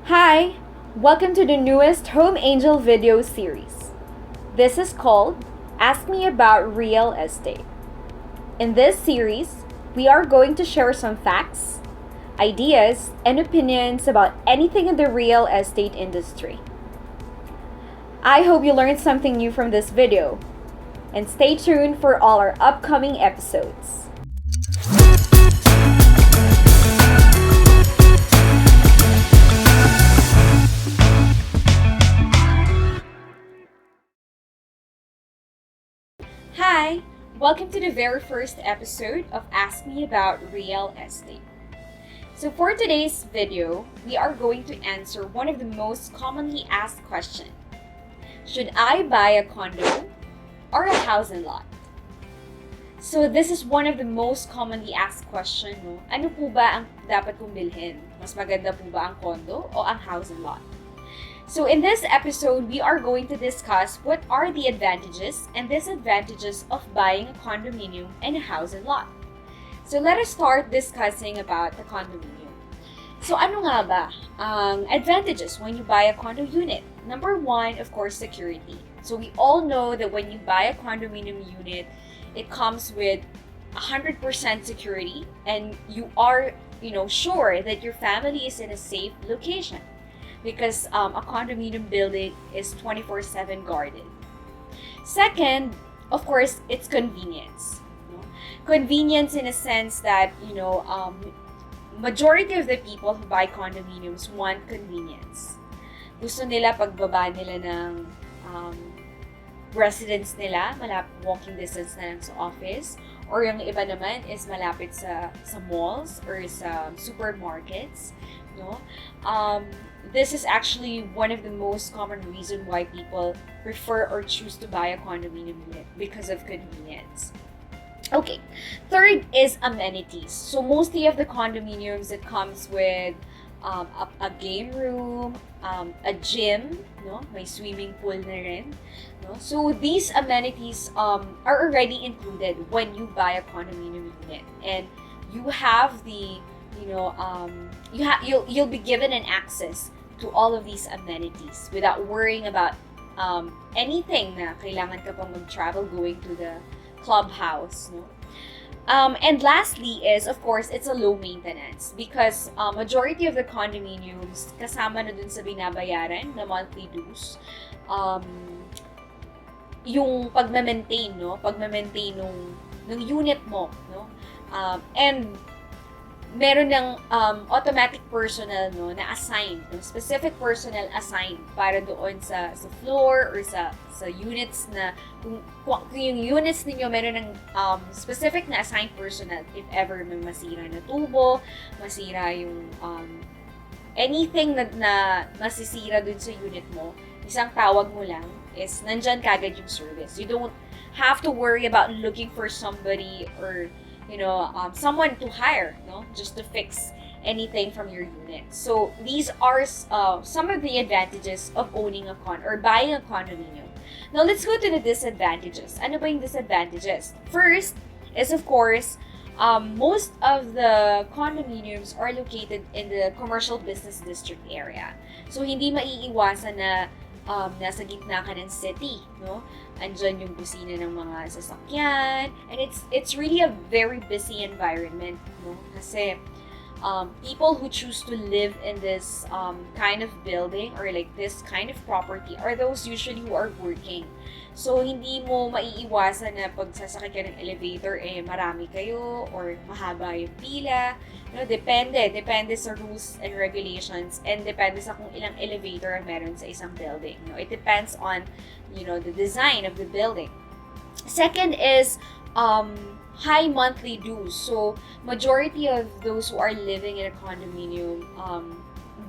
Hi! Welcome to the newest Home Angel video series. This is called Ask Me About Real Estate. In this series, we are going to share some facts, ideas, and opinions about anything in the real estate industry. I hope you learned something new from this video, and stay tuned for all our upcoming episodes. Hi! Welcome to the very first episode of Ask Me About Real Estate. So for today's video, we are going to answer one of the most commonly asked questions. Should I buy a condo or a house and lot? So this is one of the most commonly asked question, no? Ano po ba ang dapat kong bilhin? Mas maganda po ba ang condo o ang house and lot? So in this episode, we are going to discuss what are the advantages and disadvantages of buying a condominium and a house and lot. So let us start discussing about the condominium. So ano nga ba ang advantages when you buy a condo unit? Number one, of course, security. So we all know that when you buy a condominium unit, it comes with 100% security and you are, sure that your family is in a safe location. Because a condominium building is 24/7 guarded. Second, of course, it's convenience. Convenience in a sense that, majority of the people who buy condominiums want convenience. Gusto nila pagbaba nila ng residence nila, walking distance na lang sa office, or yung iba naman is malapit sa malls or sa supermarkets. This is actually one of the most common reasons why people prefer or choose to buy a condominium unit because of convenience. Okay, third is amenities. So mostly of the condominiums, it comes with a game room, a gym, may swimming pool na rin. So these amenities are already included when you buy a condominium unit, and you have the you'll be given an access to all of these amenities without worrying about anything na kailangan ka pang mag-travel going to the clubhouse. And lastly is, of course, it's a low maintenance because majority of the condominiums kasama na dun sa binabayaran na monthly dues yung pagma-maintain ng unit mo, and meron ng automatic personnel na assigned, specific personnel assigned para doon sa floor or sa units na kung yung units ninyo meron ng specific na assigned personnel if ever may masira na tubo, masira yung anything na masisira dun sa unit mo, isang tawag mo lang is nandyan kagad yung service. You don't have to worry about looking for somebody or someone to hire, just to fix anything from your unit. So these are some of the advantages of owning or buying a condominium. Now let's go to the disadvantages. Ano ba yung disadvantages? First is, of course, most of the condominiums are located in the commercial business district area. So hindi maiiwasan na nasa gitna ka ng city, Andyan yung busina ng mga sasakyan, and it's really a very busy environment, Kasi people who choose to live in this kind of building or like this kind of property are those usually who are working. So hindi mo maiiwasan na pag sasakay ka ng elevator marami kayo or mahaba yung pila. Depende sa rules and regulations, and depende sa kung ilang elevator ang meron sa isang building. It depends on, the design of the building. Second is high monthly dues. So majority of those who are living in a condominium,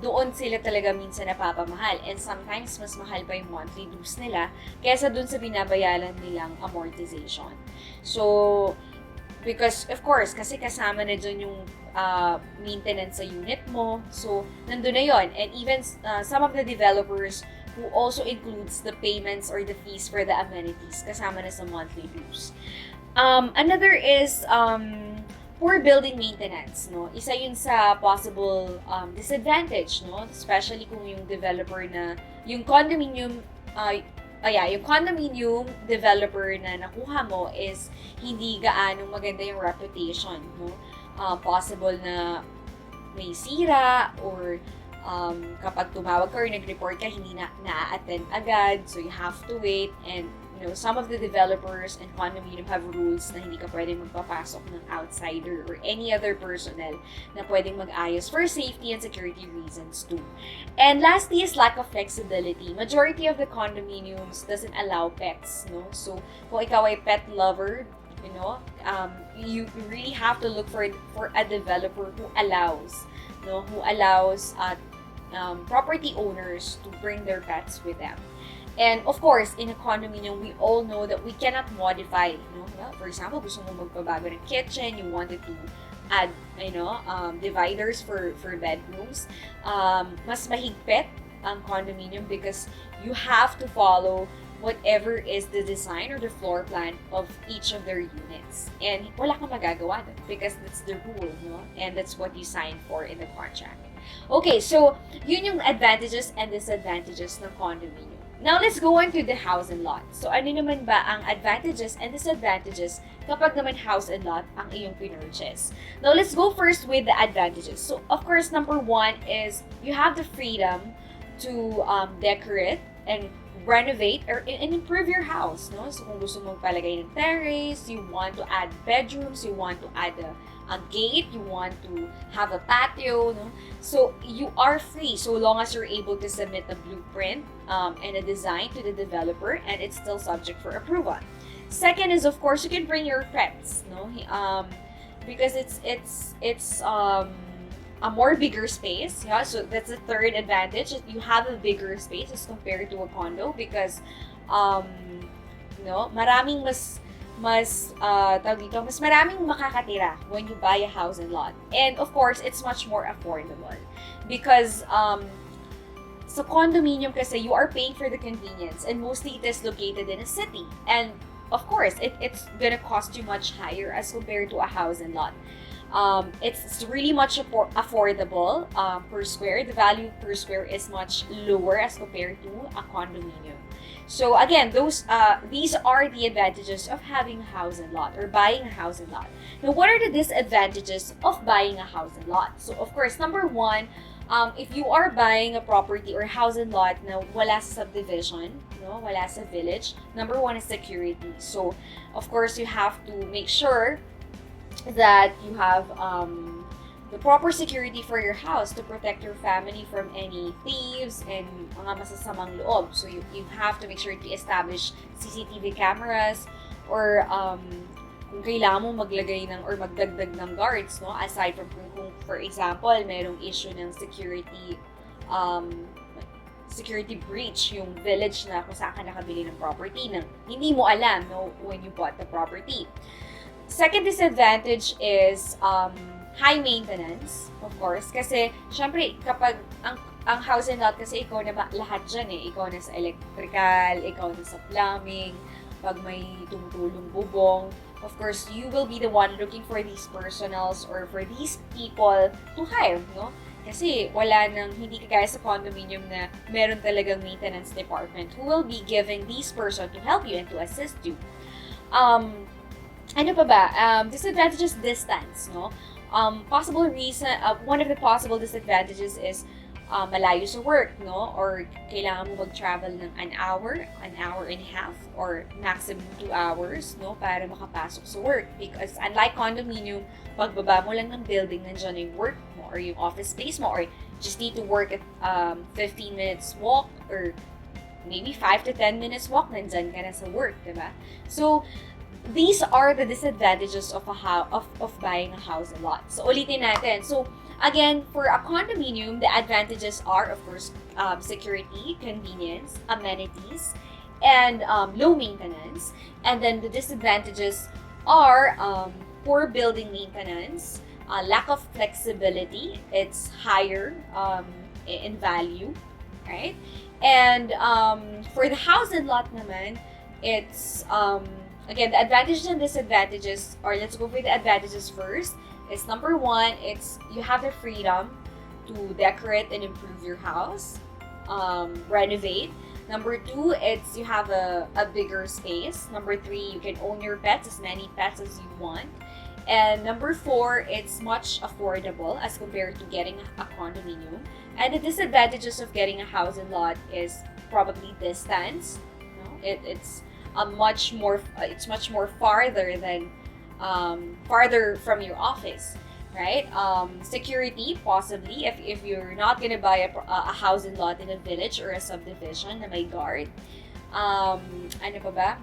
doon sila talaga minsan napapamahal, and sometimes mas mahal pa yung monthly dues nila kaysa doon sa binabayaran nilang amortization. So because of course, kasi kasama na dyan yung maintenance sa unit mo. So, nandun na yon. And even some of the developers who also includes the payments or the fees for the amenities kasama na sa monthly dues. Another is poor building maintenance, no? Isa yun sa possible disadvantage, no? Especially kung yung developer na, yung condominium, yung condominium developer na nakuha mo is hindi gaanong maganda yung reputation, no? Possible na may sira or kapag tumawag ka or nag-report ka, hindi na-attend agad, so you have to wait. And some of the developers and condominium have rules na hindi ka pwedeng magpapasok ng outsider or any other personnel na pwedeng mag-ayos for safety and security reasons too. And lastly is lack of flexibility. Majority of the condominiums doesn't allow pets, no? So kung ikaw ay pet lover, you really have to look for a developer who allows property owners to bring their pets with them. And of course, in a condominium, we all know that we cannot modify, for example, gusto mo magpabago ng kitchen, you wanted to add, dividers for bedrooms. Mas mahigpit ang condominium because you have to follow whatever is the design or the floor plan of each of their units. And wala kang magagawa doon because that's the rule, and that's what you signed for in the contract. Okay, so yun yung advantages and disadvantages ng condominium. Now, let's go on to the house and lot. So, ano naman ba ang advantages and disadvantages kapag naman house and lot ang iyong pinurchase? Now, let's go first with the advantages. So, of course, number one is you have the freedom to decorate and renovate and improve your house, no? So, kung gusto mong palagay ng terrace, you want to add bedrooms, you want to add a gate, you want to have a patio, no? So you are free so long as you're able to submit a blueprint and a design to the developer, and it's still subject for approval. Second is, of course, you can bring your pets, no? Because it's a more bigger space, yeah. So that's the third advantage. You have a bigger space as compared to a condo because maraming mas maraming makakatira when you buy a house and lot. And of course, it's much more affordable because sa condominium kasi you are paying for the convenience, and mostly it is located in a city. And of course, it's gonna cost you much higher as compared to a house and lot. It's really much affordable per square. The value per square is much lower as compared to a condominium. So again, these are the advantages of having a house and lot or buying a house and lot. Now, what are the disadvantages of buying a house and lot? So of course, number one, if you are buying a property or house and lot na wala sa subdivision, wala sa village, number one is security. So of course, you have to make sure that you have the proper security for your house to protect your family from any thieves and mga masasamang loob. So you have to make sure to establish CCTV cameras or kung kailangan mo maglagay or magdagdag ng guards, aside from kung for example merong issue ng security breach yung village na kung saan ka nakabili ng property na hindi mo alam when you bought the property. Second disadvantage is high maintenance, of course, kasi syempre kapag ang house and lot kasi ikaw na lahat dyan ikaw na sa electrical, ikaw na sa plumbing, pag may tumutulong bubong, of course you will be the one looking for these personals or for these people to hire, kasi wala nang, hindi kagaya sa condominium na meron talagang maintenance department who will be giving this person to help you and to assist you. Ano pa ba? Disadvantages, distance, possible reason, one of the possible disadvantages is malayo sa work, or kailangan mo mag-travel ng an hour and a half, or maximum 2 hours, para makapasok sa work. Because unlike condominium, pagbaba mo lang ng building, nandiyan yung work mo or yung office space mo, or just need to work at 15 minutes walk or maybe 5 to 10 minutes walk, nandyan ka na sa work, diba? So these are the disadvantages of buying a house and lot. So ulitin natin. So again, for a condominium, the advantages are, of course, security, convenience, amenities, and low maintenance. And then the disadvantages are poor building maintenance, lack of flexibility, it's higher in value, right? And for the house and lot naman, it's again, the advantages and disadvantages, or let's go for the advantages first. is number one, it's you have the freedom to decorate and improve your house, renovate. Number two, it's you have a bigger space. Number three, you can own your pets, as many pets as you want. And number four, it's much affordable as compared to getting a condominium. And the disadvantages of getting a house and lot is probably distance. It's much more farther than farther from your office, right? Security, possibly, if you're not gonna buy a house and lot in a village or a subdivision na may guard. Ano pa ba?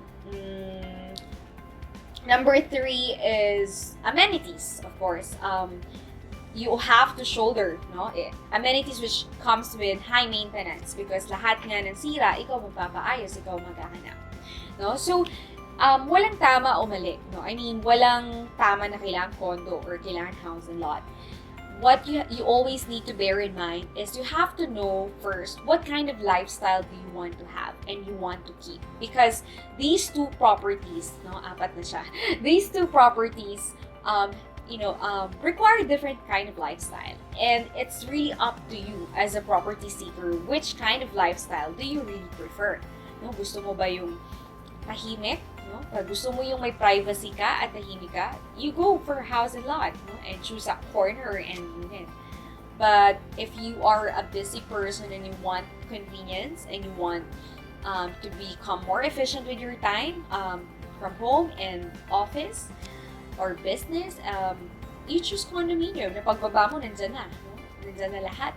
Number three is amenities, of course. You have to shoulder, no? Amenities which comes with high maintenance because lahat nga ng sira, ikaw magpapaayos, ikaw maghahanap. No? So, walang tama o mali, no? I mean, walang tama na kailangan condo or kailangan house and lot. What you always need to bear in mind is you have to know first what kind of lifestyle do you want to have and you want to keep. Because these two properties, no, apat na siya. These two properties, require different kind of lifestyle. And it's really up to you as a property seeker, which kind of lifestyle do you really prefer? No, gusto mo ba yung tahimik? No? Pag gusto mo yung may privacy ka at tahimik ka, you go for house and lot, no? And choose a corner and unit. But if you are a busy person and you want convenience and you want to become more efficient with your time from home and office or business, you choose condominium. Na pagbaba mo, nandyan na. No? Nandyan na lahat.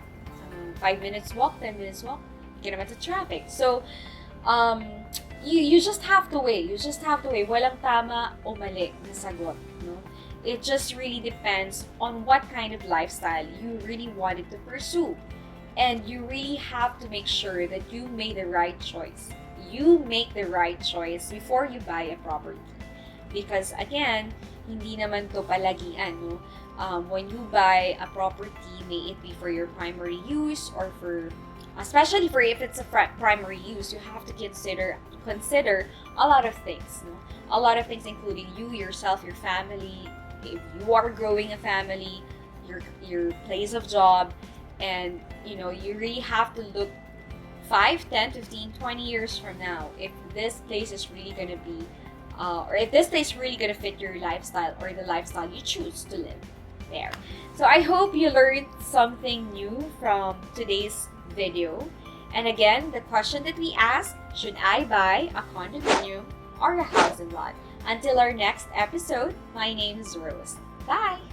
5 minutes walk, 10 minutes walk, hindi ka naman sa traffic. So, you just have to weigh. You just have to weigh. Walang tama o mali na sagot, no? It just really depends on what kind of lifestyle you really wanted to pursue. And you really have to make sure that you made the right choice. You make the right choice before you buy a property. Because again, hindi naman to palagian, no? When you buy a property, may it be for your primary use or for especially for if it's a primary use, you have to consider a lot of things, no? A lot of things including you, yourself, your family, if you are growing a family, your place of job, and you really have to look 5, 10, 15, 20 years from now if this place is really going to be or if this place really going to fit your lifestyle or the lifestyle you choose to live there. So I hope you learned something new from today's video. And again, the question that we asked, should I buy a condominium or a house and lot? Until our next episode, my name is Rose. Bye!